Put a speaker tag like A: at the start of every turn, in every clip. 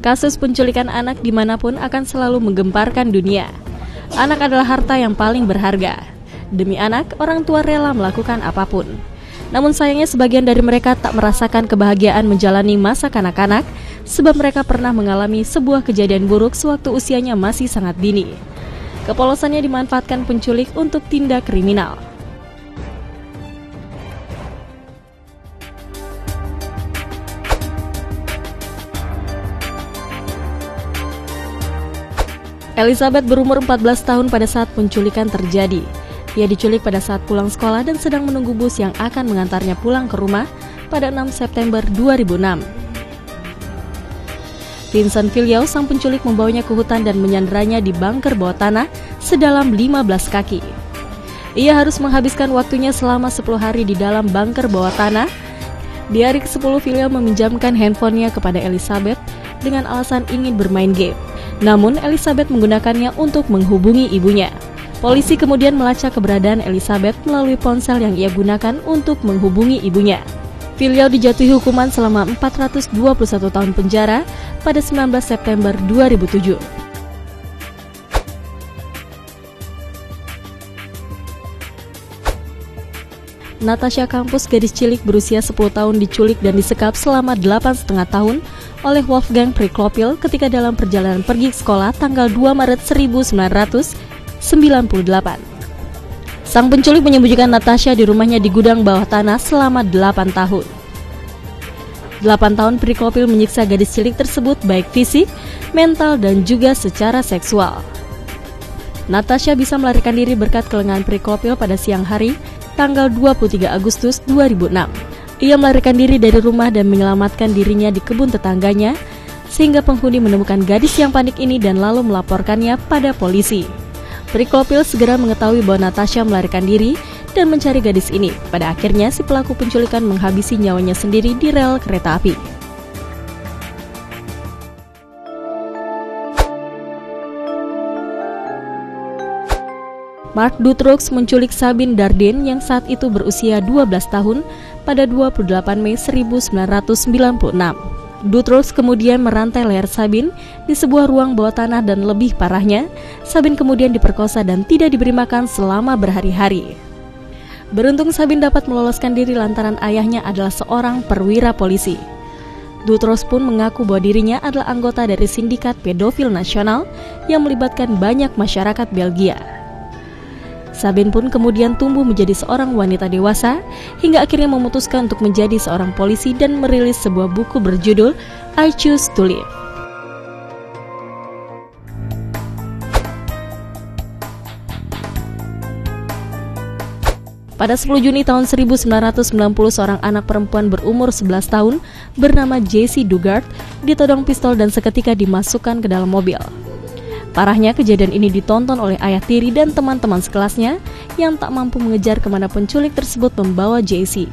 A: Kasus penculikan anak dimanapun akan selalu menggemparkan dunia. Anak adalah harta yang paling berharga. Demi anak, orang tua rela melakukan apapun. Namun sayangnya sebagian dari mereka tak merasakan kebahagiaan menjalani masa kanak-kanak sebab mereka pernah mengalami sebuah kejadian buruk sewaktu usianya masih sangat dini. Kepolosannya dimanfaatkan penculik untuk tindak kriminal. Elizabeth berumur 14 tahun pada saat penculikan terjadi. Ia diculik pada saat pulang sekolah dan sedang menunggu bus yang akan mengantarnya pulang ke rumah pada 6 September 2006. Vincent Villiau, sang penculik, membawanya ke hutan dan menyandaranya di bunker bawah tanah sedalam 15 kaki. Ia harus menghabiskan waktunya selama 10 hari di dalam bunker bawah tanah. Di hari ke-10, Villiau meminjamkan handphonenya kepada Elizabeth dengan alasan ingin bermain game. Namun, Elizabeth menggunakannya untuk menghubungi ibunya. Polisi kemudian melacak keberadaan Elizabeth melalui ponsel yang ia gunakan untuk menghubungi ibunya. Villiau dijatuhi hukuman selama 421 tahun penjara pada 19 September 2007. Natasha Campus, gadis cilik berusia 10 tahun, diculik dan disekap selama 8,5 tahun oleh Wolfgang Priklopil ketika dalam perjalanan pergi ke sekolah tanggal 2 Maret 1998. Sang penculik menyembunyikan Natasha di rumahnya di gudang bawah tanah selama 8 tahun. 8 tahun Priklopil menyiksa gadis cilik tersebut baik fisik, mental, dan juga secara seksual. Natasha bisa melarikan diri berkat kelengahan Priklopil pada siang hari, tanggal 23 Agustus 2006. Ia melarikan diri dari rumah dan menyelamatkan dirinya di kebun tetangganya, sehingga penghuni menemukan gadis yang panik ini dan lalu melaporkannya pada polisi. Priklopil segera mengetahui bahwa Natasha melarikan diri dan mencari gadis ini. Pada akhirnya, si pelaku penculikan menghabisi nyawanya sendiri di rel kereta api. Mark Dutroux menculik Sabine Dardenne yang saat itu berusia 12 tahun pada 28 Mei 1996. Dutroux kemudian merantai leher Sabine di sebuah ruang bawah tanah dan lebih parahnya, Sabine kemudian diperkosa dan tidak diberi makan selama berhari-hari. Beruntung Sabine dapat meloloskan diri lantaran ayahnya adalah seorang perwira polisi. Dutroux pun mengaku bahwa dirinya adalah anggota dari sindikat pedofil nasional yang melibatkan banyak masyarakat Belgia. Sabine pun kemudian tumbuh menjadi seorang wanita dewasa hingga akhirnya memutuskan untuk menjadi seorang polisi dan merilis sebuah buku berjudul I Choose to Live. Pada 10 Juni tahun 1990, seorang anak perempuan berumur 11 tahun bernama Jessie Dugard ditodong pistol dan seketika dimasukkan ke dalam mobil. Parahnya, kejadian ini ditonton oleh ayah tiri dan teman-teman sekelasnya yang tak mampu mengejar kemana penculik tersebut membawa Jessie.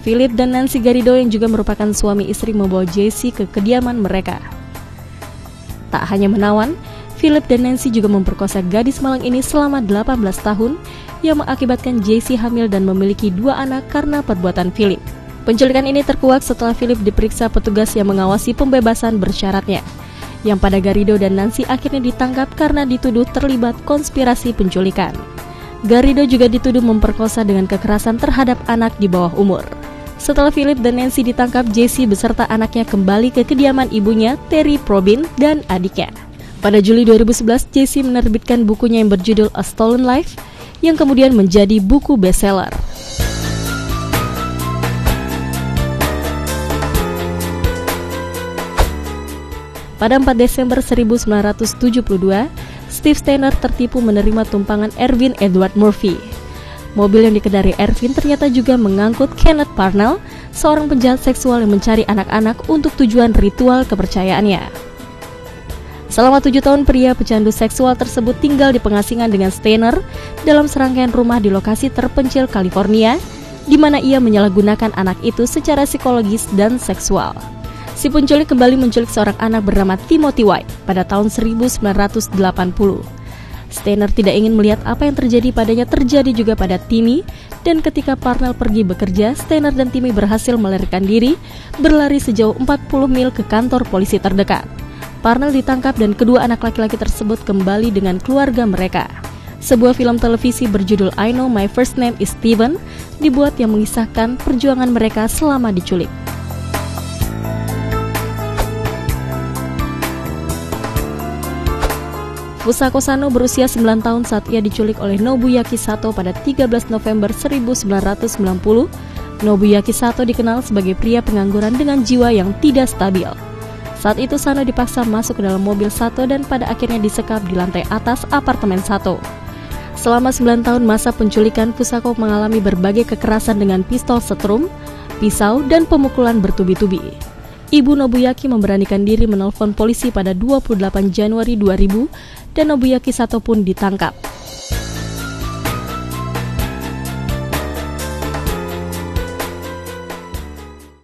A: Philip dan Nancy Garrido yang juga merupakan suami istri membawa Jessie ke kediaman mereka. Tak hanya menawan, Philip dan Nancy juga memperkosa gadis malang ini selama 18 tahun yang mengakibatkan Jessie hamil dan memiliki 2 anak karena perbuatan Philip. Penculikan ini terkuak setelah Philip diperiksa petugas yang mengawasi pembebasan bersyaratnya, yang pada Garrido dan Nancy akhirnya ditangkap karena dituduh terlibat konspirasi penculikan. Garrido juga dituduh memperkosa dengan kekerasan terhadap anak di bawah umur. Setelah Philip dan Nancy ditangkap, Jessie beserta anaknya kembali ke kediaman ibunya, Terry Probin, dan adiknya. Pada Juli 2011, Jessie menerbitkan bukunya yang berjudul A Stolen Life, yang kemudian menjadi buku bestseller. Pada 4 Desember 1972, Steve Steiner tertipu menerima tumpangan Erwin Edward Murphy. Mobil yang dikendarai Erwin ternyata juga mengangkut Kenneth Parnell, seorang penjahat seksual yang mencari anak-anak untuk tujuan ritual kepercayaannya. Selama 7 tahun, pria pecandu seksual tersebut tinggal di pengasingan dengan Steiner dalam serangkaian rumah di lokasi terpencil California, di mana ia menyalahgunakan anak itu secara psikologis dan seksual. Si penculik kembali menculik seorang anak bernama Timothy White pada tahun 1980. Steiner tidak ingin melihat apa yang terjadi padanya terjadi juga pada Timmy Dan ketika Parnell pergi bekerja, Steiner dan Timmy berhasil melarikan diri, berlari sejauh 40 mil ke kantor polisi terdekat. Parnell ditangkap dan kedua anak laki-laki tersebut kembali dengan keluarga mereka. Sebuah film televisi berjudul I Know My First Name is Steven dibuat yang mengisahkan perjuangan mereka selama diculik. Fusako Sano berusia 9 tahun saat ia diculik oleh Nobuyaki Sato pada 13 November 1990. Nobuyaki Sato dikenal sebagai pria pengangguran dengan jiwa yang tidak stabil. Saat itu Sano dipaksa masuk ke dalam mobil Sato dan pada akhirnya disekap di lantai atas apartemen Sato. Selama 9 tahun masa penculikan, Fusako mengalami berbagai kekerasan dengan pistol setrum, pisau, dan pemukulan bertubi-tubi. Ibu Nobuyaki memberanikan diri menelpon polisi pada 28 Januari 2000 dan Nobuyaki Sato pun ditangkap.